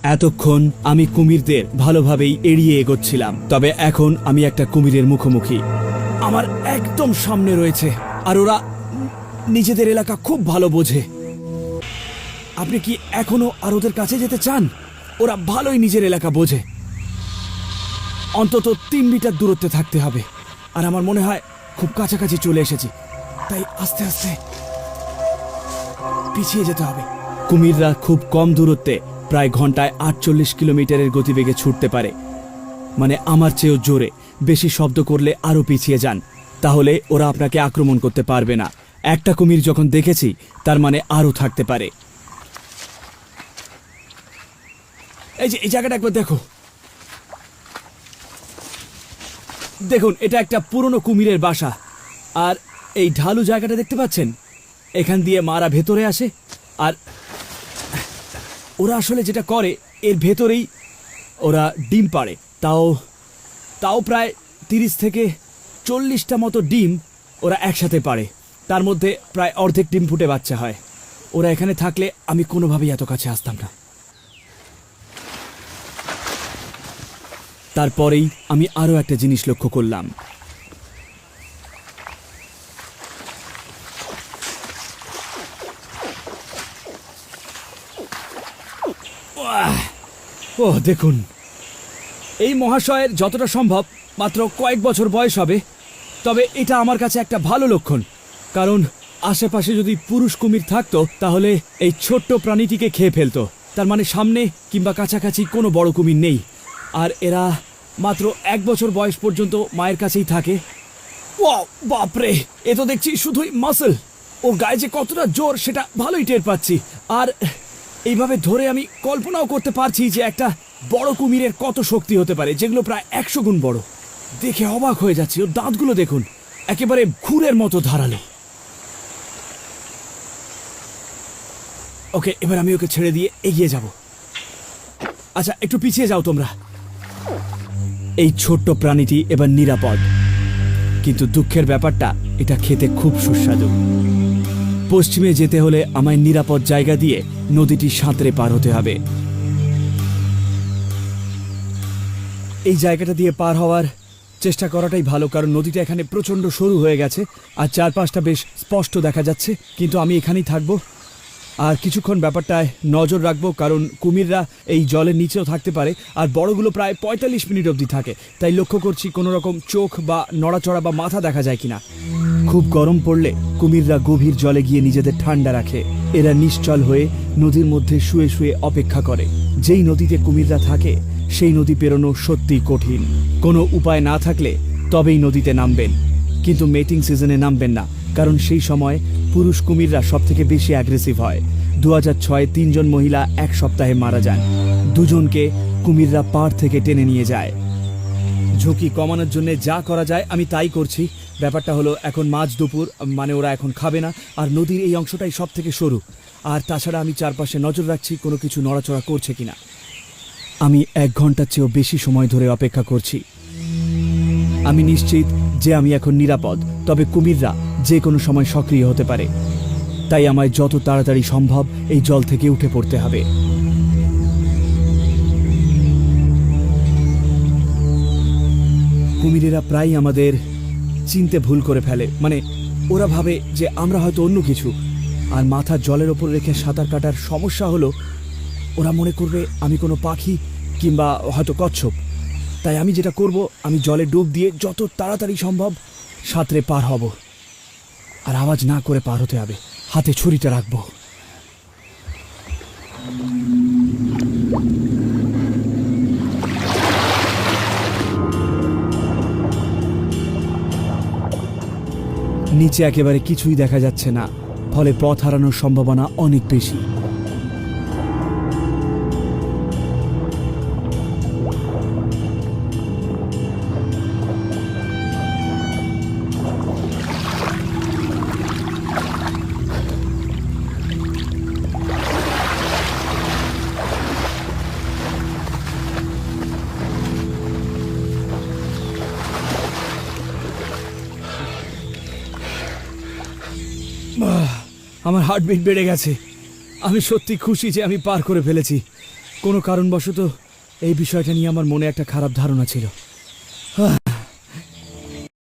এতক্ষণ আমি কুমিরদের ভালোভাবেই এড়িয়ে এগোচ্ছিলাম, তবে এখন আমি একটা কুমিরের মুখোমুখি। আমার একদম সামনে রয়েছে, আর ওরা নিজেদের এলাকা খুব ভালো বোঝে। আপনি কি এখনো আর ওদের কাছে যেতে চান? ওরা ভালোই নিজের এলাকা বোঝে। অন্তত 3 মিটার দূরত্বে থাকতে হবে, আর আমার মনে হয় খুব কাছাকাছি চলে এসেছি, তাই আস্তে আস্তে পিছিয়ে যেতে হবে। কুমিররা খুব কম দূরত্বে প্রায় ঘন্টায় 48 কিলোমিটারের গতিবেগে ছুটতে পারে, মানে আমার চেয়েও জোরে। বেশি শব্দ করলে আরও পিছিয়ে যান, তাহলে ওরা আপনাকে আক্রমণ করতে পারবে না। একটা কুমির যখন দেখেছি, তার মানে আরও থাকতে পারে। এই জায়গাটা একবার দেখো। দেখুন, এটা একটা পুরনো কুমিরের বাসা, আর এই ঢালু জায়গাটা দেখতে পাচ্ছেন? এখান দিয়ে মারা ভেতরে আসে, আর ওরা আসলে যেটা করে, এর ভেতরেই ওরা ডিম পাড়ে। তাও প্রায় 30 থেকে 40টা মতো ডিম ওরা একসাথে পাড়ে। তার মধ্যে প্রায় অর্ধেক ডিম ফুটে বাচ্চা হয়। ওরা এখানে থাকলে আমি কোনোভাবেই এত কাছে আসতাম না। তারপরেই আমি আরও একটা জিনিস লক্ষ্য করলাম। ওহ, দেখুন, এই মহাশয়ের যতটা সম্ভব মাত্র কয়েক বছর বয়স হবে, তবে এটা আমার কাছে একটা ভালো লক্ষণ, কারণ আশেপাশে যদি পুরুষ কুমির থাকতো তাহলে এই ছোট্ট প্রাণীটিকে খেয়ে ফেলতো। তার মানে সামনে কিংবা কাছাকাছি কোনো বড় কুমির নেই, আর এরা মাত্র 1 বছর বয়স পর্যন্ত মায়ের কাছেই থাকে। ওয়াও, বাপরে, এ তো দেখছি শুধুই মাসল। ওর গায়ে যে কতটা জোর সেটা ভালোই টের পাচ্ছি। আর এইভাবে ধরে আমি কল্পনাও করতে পারছি যে একটা বড় কুমিরের কত শক্তি হতে পারে, যেগুলো প্রায় 100 গুণ বড়। দেখে অবাক হয়ে যাচ্ছি। ওর দাঁতগুলো দেখুন, একেবারে ঘুরের মতো ধারালো। ওকে, এবার আমি ওকে ছেড়ে দিয়ে এগিয়ে যাব। আচ্ছা, একটু পিছিয়ে যাও তোমরা। এই ছোট্ট প্রাণীটি এবার নিরাপদ, কিন্তু দুঃখের ব্যাপারটা, এটা খেতে খুব সুস্বাদু। পশ্চিমে যেতে হলে আমায় নিরাপদ জায়গা দিয়ে নদীটি সাঁতরে পার হতে হবে। এই জায়গাটা দিয়ে পার হওয়ার চেষ্টা করাটাই ভালো, কারণ নদীটা এখানে প্রচণ্ড সরু হয়ে গেছে, আর চারপাশটা বেশ স্পষ্ট দেখা যাচ্ছে। কিন্তু আমি এখানেই থাকবো, আর কিছুক্ষণ ব্যাপারটায় নজর রাখবো, কারণ কুমিররা এই জলের নিচেও থাকতে পারে, আর বড়গুলো প্রায় 45 মিনিট অবধি থাকে। তাই লক্ষ্য করছি কোনো রকম চোখ বা নড়াচড়া বা মাথা দেখা যায় কিনা। খুব গরম পড়লে কুমিররা গভীর জলে গিয়ে নিজেদের ঠান্ডা রাখে। এরা নিশ্চল হয়ে নদীর মধ্যে শুয়ে শুয়ে অপেক্ষা করে। যেই নদীতে কুমিররা থাকে সেই নদী পেরোনো সত্যিই কঠিন। কোনো উপায় না থাকলে তবেই নদীতে নামবেন, কিন্তু মেটিং সিজনে নামবেন না, কারণ সেই সময় পুরুষ কুমিররা সব থেকে বেশি অ্যাগ্রেসিভ হয়। 2006-এ 3 জন মহিলা 1 সপ্তাহে মারা যান। 2 জনকে কুমিররা পাড় থেকে টেনে নিয়ে যায়। ঝুঁকি কমানোর জন্য যা করা যায় আমি তাই করছি। ব্যাপারটা হলো, এখন মাঝ দুপুর, মানে ওরা এখন খাবে না, আর নদীর এই অংশটাই সব থেকে সরু। আর তাছাড়া আমি চারপাশে নজর রাখছি কোনো কিছু নড়াচড়া করছে কিনা। আমি 1 ঘন্টার চেয়েও বেশি সময় ধরে অপেক্ষা করছি। আমি নিশ্চিত যে আমি এখন নিরাপদ, তবে কুমিররা যে কোনো সময় সক্রিয় হতে পারে। তাই আমায় যত তাড়াতাড়ি সম্ভব এই জল থেকে উঠে পড়তে হবে। কুমিরেরা প্রায়ই আমাদের চিনতে ভুল করে ফেলে, মানে ওরা ভাবে যে আমরা হয়তো অন্য কিছু, আর মাথা জলের ওপর রেখে সাঁতার কাটার সমস্যা হলো ওরা মনে করবে আমি কোনো পাখি কিংবা হয়তো কচ্ছপ। তাই আমি যেটা করব, আমি জলে ডুব দিয়ে যত তাড়াতাড়ি সম্ভব সাঁতরে পার হব, আর আওয়াজ না করে পার হতে হবে। হাতে ছুরিটা রাখবো। নিচে একেবারে কিছুই দেখা যাচ্ছে না, ফলে পথ হারানোর সম্ভাবনা অনেক বেশি। আমার হার্টবিট বেড়ে গেছে। আমি সত্যি খুশি যে আমি পার করে ফেলেছি। কোনো কারণবশত এই বিষয়টা নিয়ে আমার মনে একটা খারাপ ধারণা ছিল।